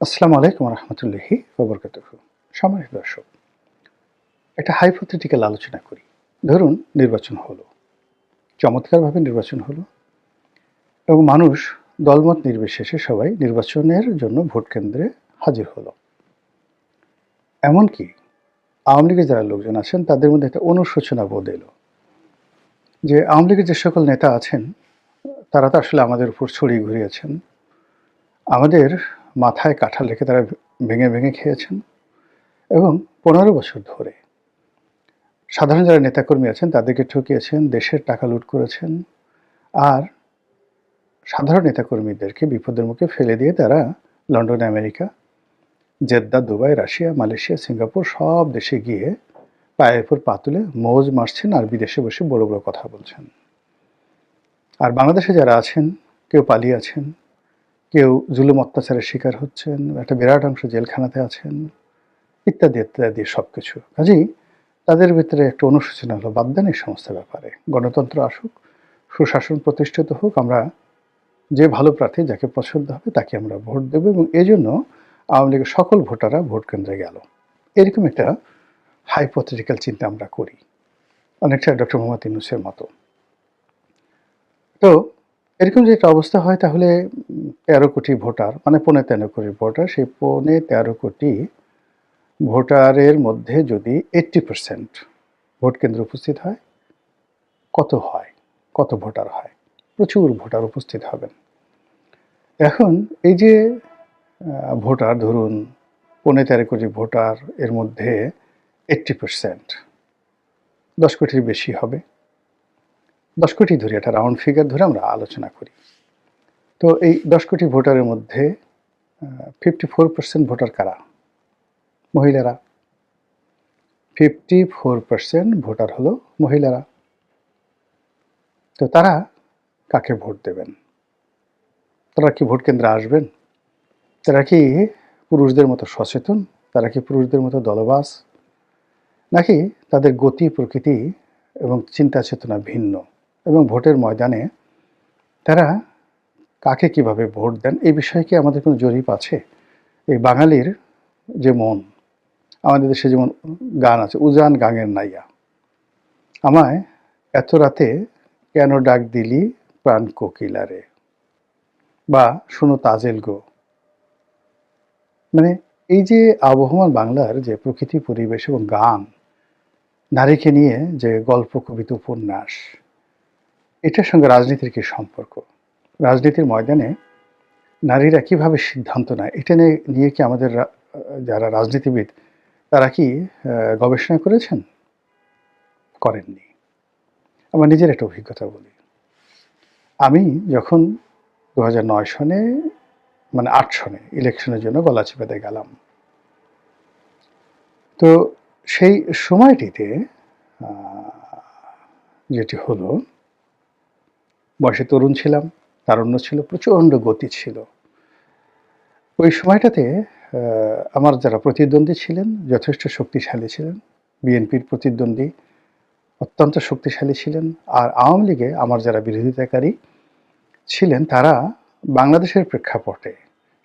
আসসালামু আলাইকুম রহমতুল্লাহি ওবরকাতুহু। সম্মানিত দর্শক, একটা হাইপোথেটিক্যাল আলোচনা করি। ধরুন নির্বাচন হলো, চমৎকারভাবে নির্বাচন হলো এবং মানুষ দলমত নির্বিশেষে সবাই নির্বাচনের জন্য ভোট কেন্দ্রে হাজির হলো। এমনকি আওয়ামী লীগের যারা লোকজন আছেন তাদের মধ্যে একটা অনুশোচনা বোধ এলো যে আওয়ামী লীগের যে সকল নেতা আছেন তারা তো আসলে আমাদের উপর ছড়িয়ে ঘুরিয়েছেন, আমাদের মাথায় কাঁঠাল রেখে তারা ভেঙে ভেঙে খেয়েছেন এবং ১৫ বছর ধরে সাধারণ যারা নেতাকর্মী আছেন তাদেরকে ঠকিয়েছেন, দেশের টাকা লুট করেছেন। আর সাধারণ নেতাকর্মীদেরকে বিপদের মুখে ফেলে দিয়ে তারা London, America, Jeddah, Dubai, Russia, Malaysia, Singapore সব দেশে গিয়ে পায়ের উপর পা তুলে মৌজ মারছেন আর বিদেশে বসে বড় বড় কথা বলছেন। আর বাংলাদেশে যারা আছেন কেউ পালিয়ে আছেন, কেউ জুলুম অত্যাচারের শিকার হচ্ছেন, একটা বিরাট অংশ জেলখানাতে আছেন, ইত্যাদি ইত্যাদি সব কিছু। কাজেই তাদের ভিতরে একটা অনুশোচনা হলো বাদ দেন এই সমস্ত ব্যাপারে, গণতন্ত্র আসুক, সুশাসন প্রতিষ্ঠিত হোক, আমরা যে ভালো প্রার্থী যাকে পছন্দ হবে তাকে আমরা ভোট দেবো এবং এই জন্য আওয়ামী লীগের সকল ভোটাররা ভোট কেন্দ্রে গেল। এরকম একটা হাইপোথেটিক্যাল চিন্তা আমরা করি, অনেকটা ডক্টর মোহাম্মদ ইউনূসের মতো। তো এরকম যে একটা অবস্থা হয় তাহলে ১৩ কোটি ভোটার মানে ১৫-১৩ কোটি ভোটার, সেই ১৫-১৩ কোটি ভোটারের মধ্যে যদি 80% ভোট কেন্দ্রে উপস্থিত হয়, কত হয়? কত ভোটার হয়? প্রচুর ভোটার উপস্থিত হবেন। এখন এই যে ভোটার ধরুন ১৫-১৩ কোটি ভোটার, এর মধ্যে 80% ১০ কোটির বেশি হবে। ১০ কোটি ধরে একটা রাউন্ড ফিগার ধরে আমরা আলোচনা করি। তো এই ১০ কোটি ভোটারের মধ্যে 54% ভোটার কারা? মহিলারা। 54% ভোটার হলো মহিলারা। তো তারা কাকে ভোট দেবেন? তারা কি ভোট কেন্দ্রে আসবেন? তারা কি পুরুষদের মতো সচেতন? তারা কি পুরুষদের মতো দলবাজ? নাকি তাদের গতি প্রকৃতি এবং চিন্তা চেতনা ভিন্ন এবং ভোটের ময়দানে তারা কাকে কিভাবে ভোট দেন এই বিষয়ে কি আমাদের কোনো জরিপ আছে? এই বাঙালির যে মন, আমাদের দেশে যেমন গান আছে, উজান গাঙের নাইয়া, আমায় এত রাতে কেন ডাক দিলি প্রাণ কোকিলারে, বা শোনো তাজেল গো। মানে এই যে আবহমান বাংলার যে প্রকৃতি পরিবেশ এবং গান, নারীকে নিয়ে যে গল্প কবিতা উপন্যাস, এটার সঙ্গে রাজনীতির কি সম্পর্ক? রাজনীতির ময়দানে নারীরা কিভাবে সিদ্ধান্ত নেয় এটা নিয়ে কি আমাদের যারা রাজনীতিবিদ তারা কি গবেষণা করেছেন? করেননি। আমার নিজের একটা অভিজ্ঞতা বলি। আমি যখন ২০০৯ সনে মানে ৮ সনে ইলেকশনের জন্য গলাচিপাতে গেলাম, তো সেই সময়টিতে যেটি হলো, বয়সে তরুণ ছিলাম, তারুণ্য ছিল, প্রচণ্ড গতি ছিল। ওই সময়টাতে আমার যারা প্রতিদ্বন্দ্বী ছিলেন যথেষ্ট শক্তিশালী ছিলেন। বিএনপির প্রতিদ্বন্দ্বী অত্যন্ত শক্তিশালী ছিলেন। আর আওয়ামী লীগে আমার যারা বিরোধিতাকারী ছিলেন তারা বাংলাদেশের প্রেক্ষাপটে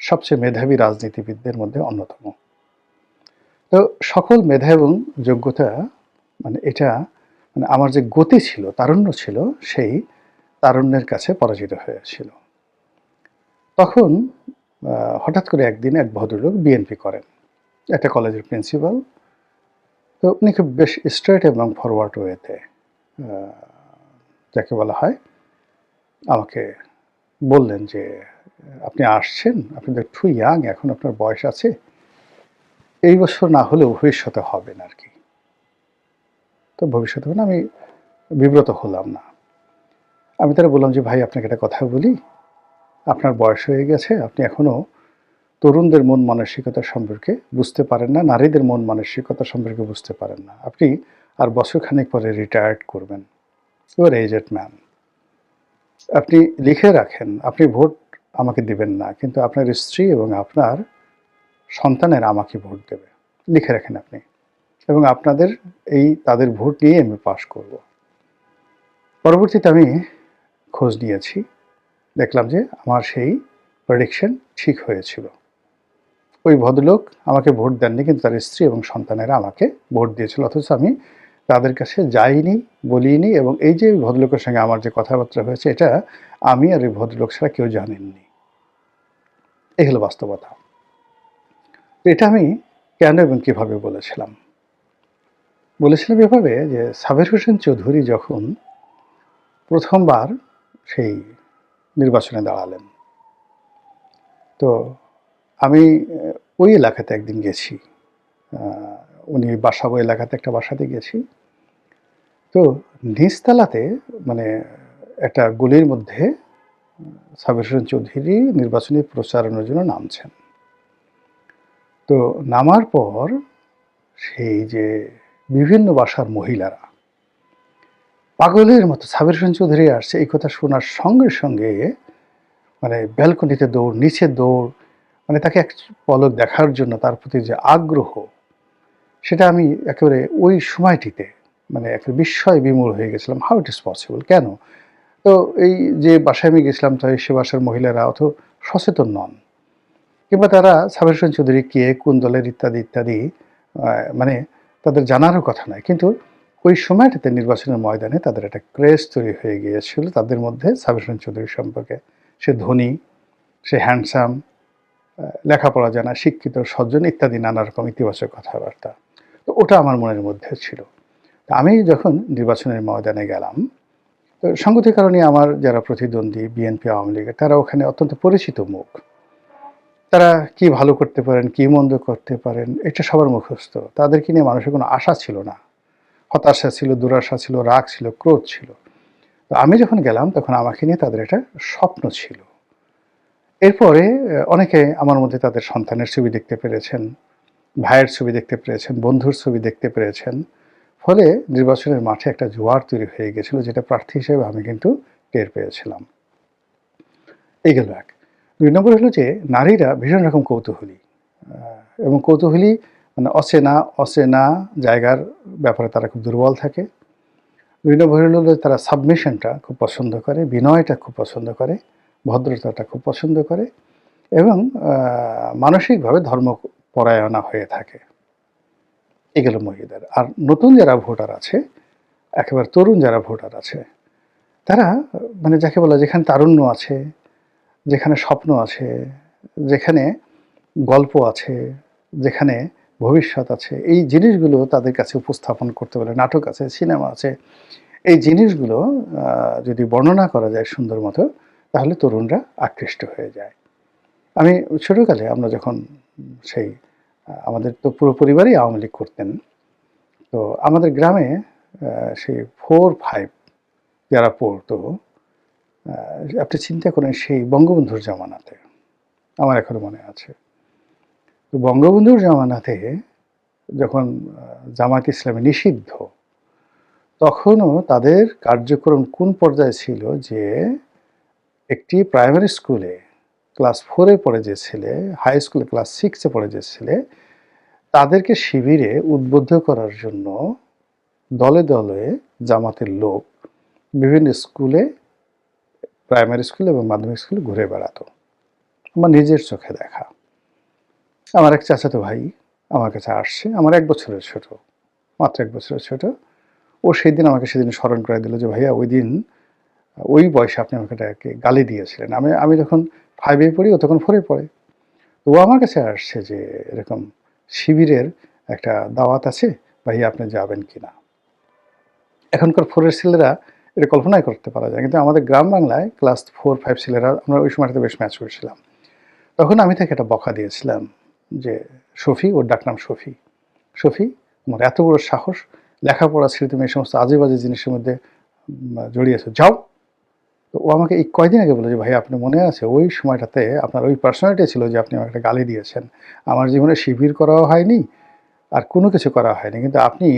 সবচেয়ে মেধাবী রাজনীতিবিদদের মধ্যে অন্যতম। তো সকল মেধা এবং যোগ্যতা মানে এটা মানে আমার যে গতি ছিল, তারুণ্য ছিল, সেই তারুণ্যের কাছে পরাজিত হয়েছিল। তখন হঠাৎ করে একদিন এক ভদ্রলোক বিএনপি করেন, একটা কলেজের প্রিন্সিপাল। তো উনি খুব বেশ স্ট্রেট এবং ফরওয়ার্ড ওয়েতে যাকে বলা হয় আমাকে বললেন যে, আপনি আসছেন, আপনি তো একটু ইয়াং, এখন আপনার বয়স আছে, এই বছর না হলেও ভবিষ্যতে হবেন আর কি। তো ভবিষ্যতে মানে আমি বিব্রত হলাম না। আমি তারা বললাম যে, ভাই আপনাকে একটা কথা বলি, আপনার বয়স হয়ে গেছে, আপনি এখনো তরুণদের মন মানসিকতা সম্পর্কে বুঝতে পারেন না, নারীদের মন মানসিকতা সম্পর্কে বুঝতে পারেন না। আপনি আর বছরখানেক পরে রিটায়ার্ড করবেন, ইউ আর এজড ম্যান। আপনি লিখে রাখেন, আপনি ভোট আমাকে দিবেন না, কিন্তু আপনার স্ত্রী এবং আপনার সন্তানেরা আমাকে ভোট দেবে, লিখে রাখেন আপনি, এবং আপনাদের এই তাদের ভোট নিয়ে আমি পাশ করব। পরবর্তীতে আমি খোঁজ নিয়েছি, দেখলাম যে আমার সেই প্রেডিকশন ঠিক হয়েছিল। ওই ভদ্রলোক আমাকে ভোট দেননি, কিন্তু তার স্ত্রী এবং সন্তানেরা আমাকে ভোট দিয়েছিল, অথচ আমি তাদের কাছে যাইনি, বলিনি, এবং এই যে ভদ্রলোকের সঙ্গে আমার যে কথাবার্তা হয়েছে এটা আমি আর ওই ভদ্রলোক ছাড়া কেউ জানেননি। এই হলো বাস্তবতা। তো এটা আমি কেন এবং কীভাবে বলেছিলাম এভাবে যে সাবের হোসেন চৌধুরী যখন প্রথমবার সেই নির্বাচনে দাঁড়ালেন, তো আমি ওই এলাকাতে একদিন গেছি, উনি বাসা ওই এলাকাতে একটা বাসাতে গেছি। তো নিচতলাতে মানে একটা গলির মধ্যে সাবের হোসেন চৌধুরী নির্বাচনী প্রচারণার জন্য নামছেন। তো নামার পর সেই যে বিভিন্ন বাসার মহিলারা পাগলের মতো সাবের হোসেন চৌধুরী আসছে এই কথা শোনার সঙ্গে সঙ্গে মানে ব্যালকনিতে দৌড়, নিচে দৌড়, মানে তাকে এক পলক দেখার জন্য তার প্রতি যে আগ্রহ, সেটা আমি একেবারে ওই সময়টিতে মানে একটা বিস্ময় বিমূঢ় হয়ে গেছিলাম। হাউ ইট ইজ পসিবল, কেন? তো এই যে বাসায় আমি গেছিলাম, তো সে বাসার মহিলারা অত সচেতন নন, কিংবা তারা সাবের হোসেন চৌধুরী কে, কোন দলের ইত্যাদি ইত্যাদি মানে তাদের জানারও কথা নয়। কিন্তু ওই সময়টাতে নির্বাচনের ময়দানে তাদের একটা ক্রেজ তৈরি হয়ে গিয়েছিল তাদের মধ্যে সাবের হোসেন চৌধুরী সম্পর্কে। সে ধনী, সে হ্যান্ডসাম, লেখাপড়া জানা, শিক্ষিত, সজ্জন ইত্যাদি নানা রকম ইতিবাচক কথাবার্তা। তো ওটা আমার মনের মধ্যে ছিল। তো আমি যখন নির্বাচনের ময়দানে গেলাম, তো সঙ্গতির কারণে আমার যারা প্রতিদ্বন্দ্বী বিএনপি, আওয়ামী লীগের, তারা ওখানে অত্যন্ত পরিচিত মুখ। তারা কি ভালো করতে পারেন, কি মন্দ করতে পারেন, এটা সবার মুখস্থ। তাদেরকে নিয়ে মানুষের কোনো আশা ছিল না। হতাশা ছিল, দুরাশা ছিল, রাগ ছিল, ক্রোধ ছিল। তো আমি যখন গেলাম তখন আমাকে নিয়ে তাদের একটা স্বপ্ন ছিল। এরপরে অনেকে আমার মধ্যে তাদের সন্তানের ছবি দেখতে পেরেছেন, ভাইয়ের ছবি দেখতে পেরেছেন, বন্ধুর ছবি দেখতে পেরেছেন। ফলে নির্বাচনের মাঠে একটা জোয়ার তৈরি হয়ে গেছিল, যেটা প্রার্থী হিসেবে আমি কিন্তু টের পেয়েছিলাম। এই গেল এক। ২ নম্বর হলো যে নারীরা ভীষণ রকম কৌতূহলী, এবং কৌতূহলী মানে অচেনা জায়গার ব্যাপারে তারা খুব দুর্বল থাকে। ২ নম্বর হলো তারা সাবমিশনটা খুব পছন্দ করে, বিনয়টা খুব পছন্দ করে, ভদ্রতাটা খুব পছন্দ করে, এবং মানসিকভাবে ধর্মপরায়ণা হয়ে থাকে। এগুলো মহিলাদের। আর নতুন যারা ভোটার আছে, একেবারে তরুণ যারা ভোটার আছে, তারা মানে যাকে বলা যেখানে তারুণ্য আছে, যেখানে স্বপ্ন আছে, যেখানে গল্প আছে, যেখানে ভবিষ্যৎ আছে, এই জিনিসগুলো তাদের কাছে উপস্থাপন করতে পারে। নাটক আছে, সিনেমা আছে, এই জিনিসগুলো যদি বর্ণনা করা যায় সুন্দর মতো, তাহলে তরুণরা আকৃষ্ট হয়ে যায়। আমি ছোটোকালে আমরা যখন সেই আমাদের তো পুরো পরিবারই আওয়ামী লীগ করতেন। তো আমাদের গ্রামে সেই 4-5 যারা পড়তো, আপনি চিন্তা করেন সেই বঙ্গবন্ধুর জামানাতে, আমার এখনো মনে আছে। তো বঙ্গবন্ধুর জামানাতে যখন জামায়াত ইসলামী নিষিদ্ধ, তখনও তাদের কার্যক্রম কোন পর্যায়ে ছিল যে একটি প্রাইমারি স্কুলে ক্লাস 4 এ পড়ে যে ছেলে, হাই স্কুলে ক্লাস 6 এ পড়ে যে ছেলে, তাদেরকে শিবিরে উদ্বুদ্ধ করার জন্য দলে দলে জামাতের লোক বিভিন্ন স্কুলে, প্রাইমারি স্কুল এবং মাধ্যমিক স্কুলে ঘুরে বেড়াতো। আমার নিজের চোখে দেখা। আমার এক চাচাতো ভাই আমার কাছে আসছে, আমার 1 বছরের ছোট, মাত্র 1 বছরের ছোট। ও সেদিন আমাকে স্মরণ করে দিল যে ভাইয়া ওই দিন ওই বয়সে আপনি আমাকে গালি দিয়েছিলেন। আমি যখন 5 এ পড়ি, ও তখন 4 এ পড়ে। ও আমার কাছে আসছে যে এরকম শিবিরের একটা দাওয়াত আছে, ভাইয়া আপনি যাবেন কিনা? এখনকার 4 এর ছেলেরা এটা কল্পনাই করতে পারা যায়, কিন্তু আমাদের গ্রাম বাংলায় ক্লাস 4-5 ছেলেরা, আমরা ওই সময়টাতে বেশ ম্যাচিউর ছিলাম। তখন আমি তাকে একটা বকা দিয়েছিলাম যে শফি, ওর ডাকনাম শফি। শফি, তোমার এত বড় সাহস, লেখাপড়া ছেড়ে তুমি এই সমস্ত আজে বাজে জিনিসের মধ্যে জড়িয়েছো, যাও। তো ও আমাকে এই কয়দিন আগে বলল যে ভাই আপনি মনে আছে ওই সময়টাতে আপনার ওই পার্সোনালিটি ছিল যে আপনি আমাকে একটা গালি দিয়েছেন। আমার জীবনে শিবির করাও হয়নি, আর কোনো কিছু করা হয়নি, কিন্তু আপনি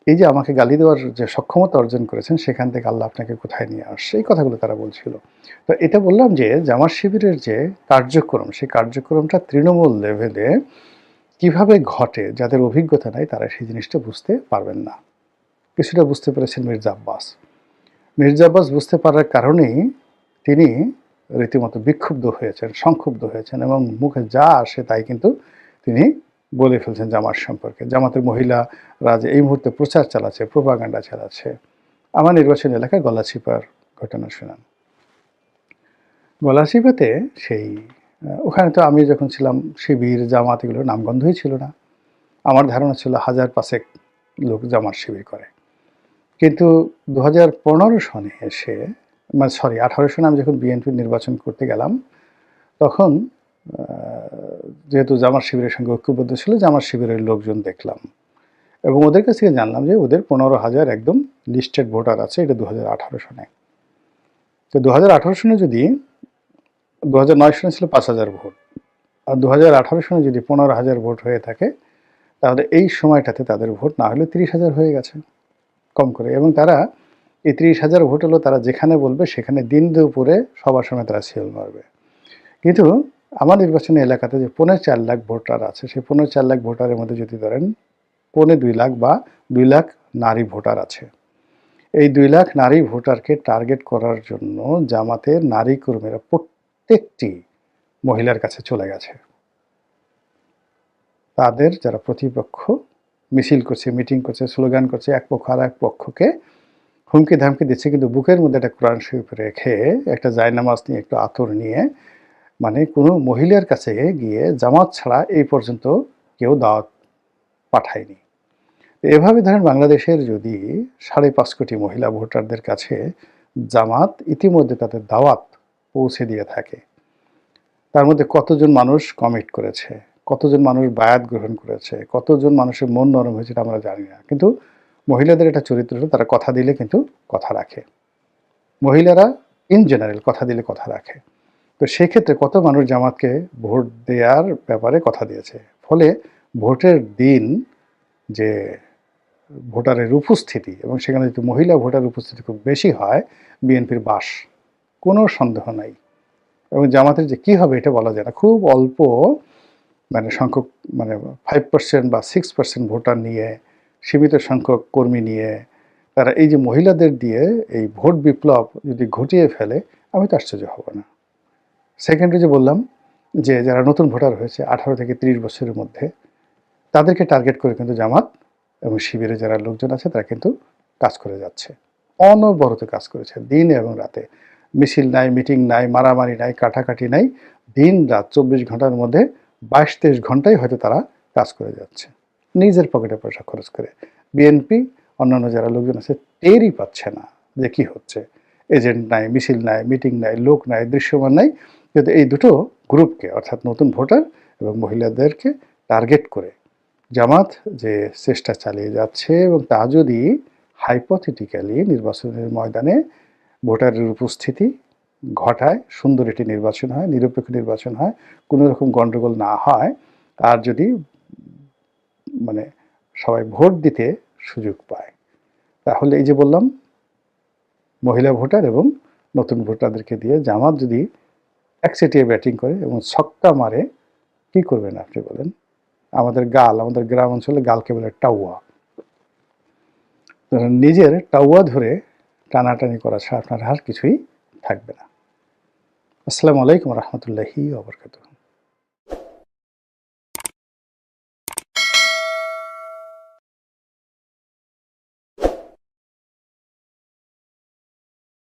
এই যে আমাকে গালি দেওয়ার যে সক্ষমতা অর্জন করেছেন, সেখান থেকে আল্লাহ আপনাকে কোথায় নিয়ে আসছে, এই কথাগুলো তারা বলছিল। তো এটা বললাম যে জামাত শিবিরের যে কার্যক্রম, সেই কার্যক্রমটা তৃণমূল লেভেলে কিভাবে ঘটে, যাদের অভিজ্ঞতা নাই তারা সেই জিনিসটা বুঝতে পারবেন না। কিছুটা বুঝতে পেরেছেন মির্জা আব্বাস। মির্জা আব্বাস বুঝতে পারার কারণেই তিনি রীতিমতো বিক্ষুব্ধ হয়েছেন, সংক্ষুব্ধ হয়েছেন এবং মুখে যা আসে তাই কিন্তু তিনি বলে ফেলছেন জামাত সম্পর্কে। জামাতের মহিলারা যে এই মুহূর্তে প্রচার চালাচ্ছে, প্রোপাগান্ডা চালাচ্ছে। আমার নির্বাচনী এলাকায় গলাচিপার ঘটনা শুনান। গলাচিপাতে সেই ওখানে তো আমি যখন ছিলাম শিবির, জামাত এগুলোর নামগন্ধই ছিল না। আমার ধারণা ছিল ১,০০০-৫,০০০ লোক জামাত শিবির করে। কিন্তু ২০১৫ সনে এসে মানে সরি ১৮ সনে আমি যখন বিএনপির নির্বাচন করতে গেলাম, তখন যেহেতু জামাত শিবিরের সঙ্গে ঐক্যবদ্ধ ছিল, জামাত শিবিরের লোকজন দেখলাম এবং ওদের কাছ থেকে জানলাম যে ওদের ১৫,০০০ একদম লিস্টেড ভোটার আছে। এটা ২০১৮ সনে। তো ২০১৮ সনে যদি ২০০৯ সনে ছিল ৫,০০০ ভোট, আর ২০১৮ সনে যদি ১৫,০০০ ভোট হয়ে থাকে, তাহলে এই সময়টাতে তাদের ভোট না হলে ৩০,০০০ হয়ে গেছে কম করে। এবং তারা এই ৩০,০০০ ভোট হলো তারা যেখানে বলবে সেখানে দিন দুপুরে সবার সময় তারা সিল মারবে। কিন্তু আমার নির্বাচনী এলাকাতে যে ৪.৫ লাখ ভোটার আছে, সেই ৪.৫ লাখ ভোটারের মধ্যে যদি ধরেন ২.৫ লাখ বা ২ লাখ নারী ভোটার আছে, এই ২ লাখ নারী ভোটারকে টার্গেট করার জন্য জামাতের নারী কর্মীরা প্রত্যেকটি মহিলার কাছে চলে গেছে। তাদের যারা প্রতিপক্ষ মিছিল করছে, মিটিং করছে, স্লোগান করছে, এক পক্ষ আর এক পক্ষকে হুমকি ধামকি দিচ্ছে, কিন্তু বুকের মধ্যে একটা কোরআন শরীফ রেখে, একটা জায়নামাজ নিয়ে, একটু আতর নিয়ে, মানে কোনো মহিলার কাছে গিয়ে জামাত ছাড়া এই পর্যন্ত কেউ দাওয়াত পাঠায়নি। এভাবে ধরেন বাংলাদেশের যদি ৫.৫ কোটি মহিলা ভোটারদের কাছে জামাত ইতিমধ্যে তাদের দাওয়াত পৌঁছে দিয়ে থাকে, তার মধ্যে কতজন মানুষ কমিট করেছে, কতজন মানুষ বায়াত গ্রহণ করেছে, কতজন মানুষের মন নরম হয়েছে এটা আমরা জানি না। কিন্তু মহিলাদের একটা চরিত্র হলো তারা কথা দিলে কিন্তু কথা রাখে। মহিলারা ইন জেনারেল কথা দিলে কথা রাখে। তো সেক্ষেত্রে কত মানুষ জামাতকে ভোট দেওয়ার ব্যাপারে কথা দিয়েছে। ফলে ভোটের দিন যে ভোটারের উপস্থিতি, এবং সেখানে যদি মহিলা ভোটার উপস্থিতি খুব বেশি হয়, বিএনপির বাস, কোনো সন্দেহ নাই। এবং জামাতের যে কী হবে এটা বলা যায় না। খুব অল্প মানে সংখ্যক, মানে 5% বা 6% ভোটার নিয়ে, সীমিত সংখ্যক কর্মী নিয়ে তারা এই যে মহিলাদের দিয়ে এই ভোট বিপ্লব যদি ঘটিয়ে ফেলে, আমি তো আশ্চর্য হব না। সেকেন্ডে যে বললাম যে যারা নতুন ভোটার হয়েছে 18 থেকে 30 বছরের মধ্যে, তাদেরকে টার্গেট করে কিন্তু জামাত এবং শিবিরে যারা লোকজন আছে তারা কিন্তু কাজ করে যাচ্ছে, অনবরত কাজ করেছে দিন এবং রাতে। মিছিল নাই, মিটিং নাই, মারামারি নাই, কাটাকাটি নাই, দিন রাত 24 ঘন্টার মধ্যে 22-23 ঘন্টায় হয়তো তারা কাজ করে যাচ্ছে নিজের পকেটে পয়সা খরচ করে। বিএনপি অন্যান্য যারা লোকজন আছে টেরই পাচ্ছে না যে কী হচ্ছে। এজেন্ট নাই, মিছিল নাই, মিটিং নাই, লোক নাই, দৃশ্যমান নাই। কিন্তু এই দুটো গ্রুপকে, অর্থাৎ নতুন ভোটার এবং মহিলাদেরকে টার্গেট করে জামাত যে চেষ্টা চালিয়ে যাচ্ছে, এবং তা যদি হাইপোথেটিক্যালি নির্বাচনের ময়দানে ভোটারের উপস্থিতি ঘটায়, সুন্দর একটি নির্বাচন হয়, নিরপেক্ষ নির্বাচন হয়, কোনো রকম গণ্ডগোল না হয়, আর যদি মানে সবাই ভোট দিতে সুযোগ পায়, তাহলে এই যে বললাম মহিলা ভোটার এবং নতুন ভোটারদেরকে দিয়ে জামাত যদি একচেটিয়া ব্যাটিং করে এবং ছক্কা মারে, কী করবেন আপনি বলেন? আমাদের গ্রাম অঞ্চলে গালকে বলে টাউয়া। নিজের টাউয়া ধরে টানাটানি করা ছাড়া আপনার আর কিছুই থাকবে না। আসসালামু আলাইকুম রহমতুল্লাহি ওয়া বারাকাতুহু।